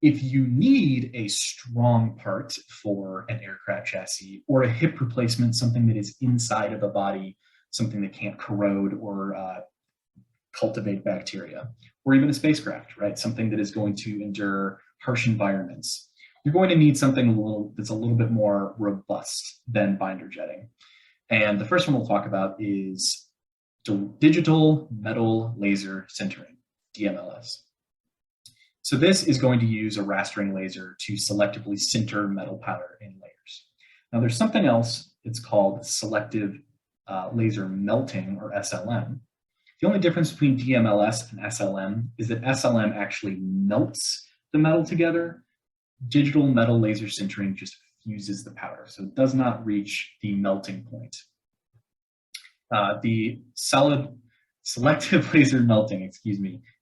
If you need a strong part for an aircraft chassis or a hip replacement, something that is inside of a body, something that can't corrode or cultivate bacteria, or even a spacecraft, right? Something that is going to endure harsh environments. You're going to need something that's a little bit more robust than binder jetting. And the first one we'll talk about is digital metal laser sintering, DMLS. So this is going to use a rastering laser to selectively sinter metal powder in layers. Now there's something else, it's called selective laser melting, or SLM. The only difference between DMLS and SLM is that SLM actually melts the metal together. Digital metal laser sintering just fuses the powder, so it does not reach the melting point. The selective laser melting,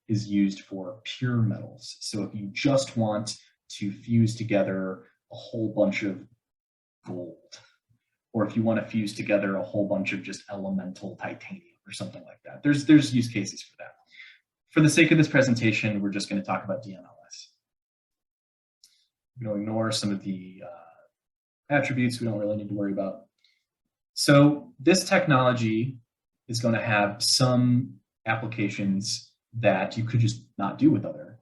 is used for pure metals. So if you just want to fuse together a whole bunch of gold, or if you want to fuse together a whole bunch of just elemental titanium or something like that, there's use cases for that. For the sake of this presentation, we're just going to talk about DMLS. We're going to ignore some of the attributes we don't really need to worry about. So this technology is going to have some applications that you could just not do with other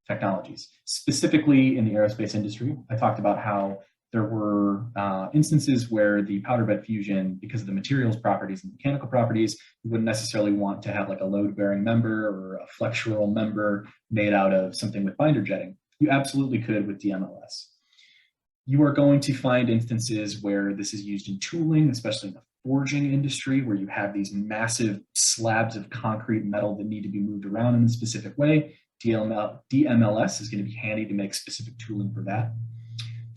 technologies. Specifically in the aerospace industry, I talked about how there were instances where the powder bed fusion, because of the materials properties and mechanical properties, you wouldn't necessarily want to have like a load-bearing member or a flexural member made out of something with binder jetting. You absolutely could with DMLS. You are going to find instances where this is used in tooling, especially in the forging industry, where you have these massive slabs of concrete metal that need to be moved around in a specific way. DMLS is going to be handy to make specific tooling for that.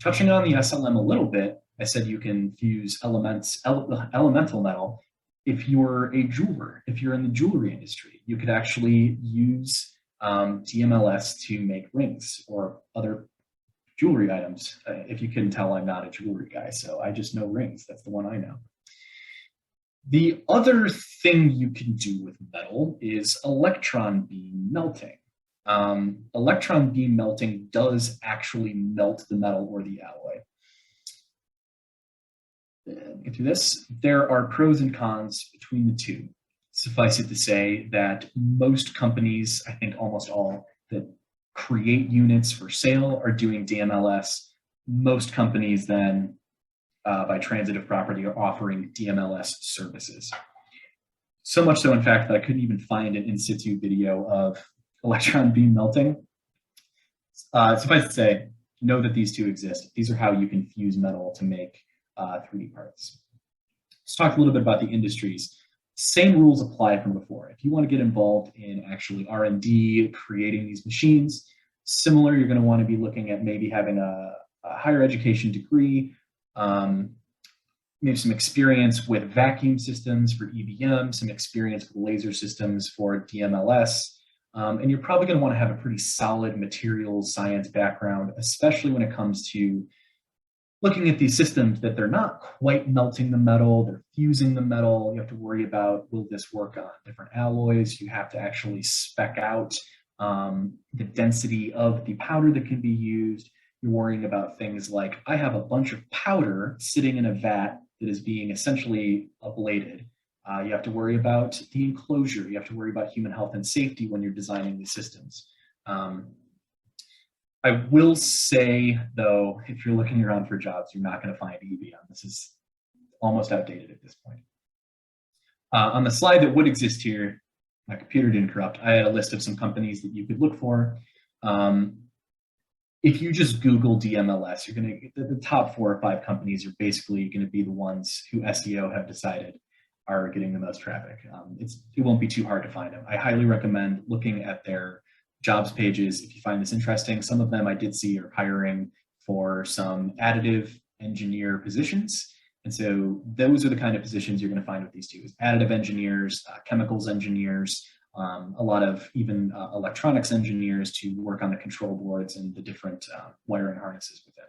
Touching on the SLM a little bit, I said you can fuse elemental metal. If you're a jeweler, if you're in the jewelry industry, you could actually use DMLS to make rings or other jewelry items. If you couldn't tell, I'm not a jewelry guy, so I just know rings. That's the one I know. The other thing you can do with metal is electron beam melting. Electron beam melting does actually melt the metal or the alloy. Get through this. There are pros and cons between the two. Suffice it to say that most companies, I think almost all, that create units for sale are doing DMLS. Most companies then, by transitive property, are offering DMLS services. So much so, in fact, that I couldn't even find an in situ video of electron beam melting. Suffice to say, know that these two exist. These are how you can fuse metal to make 3D parts. Let's talk a little bit about the industries. Same rules apply from before. If you want to get involved in actually R&D, creating these machines, similar, you're going to want to be looking at maybe having a higher education degree, maybe some experience with vacuum systems for EBM, some experience with laser systems for DMLS, and you're probably going to want to have a pretty solid materials science background, especially when it comes to looking at these systems that they're not quite melting the metal, they're fusing the metal. You have to worry about, will this work on different alloys? You have to actually spec out the density of the powder that can be used. You're worrying about things like, I have a bunch of powder sitting in a vat that is being essentially ablated. You have to worry about the enclosure. You have to worry about human health and safety when you're designing these systems. I will say, though, if you're looking around for jobs, you're not going to find EBM. This is almost outdated at this point. On the slide that would exist here, my computer didn't corrupt. I had a list of some companies that you could look for. If you just Google DMLS, you're going to get the top 4 or 5 companies are basically going to be the ones who SEO have decided are getting the most traffic. It won't be too hard to find them. I highly recommend looking at their jobs pages if you find this interesting. Some of them I did see are hiring for some additive engineer positions. And so those are the kind of positions you're going to find with these two, is additive engineers, chemicals engineers, a lot of even electronics engineers to work on the control boards and the different wiring harnesses with it.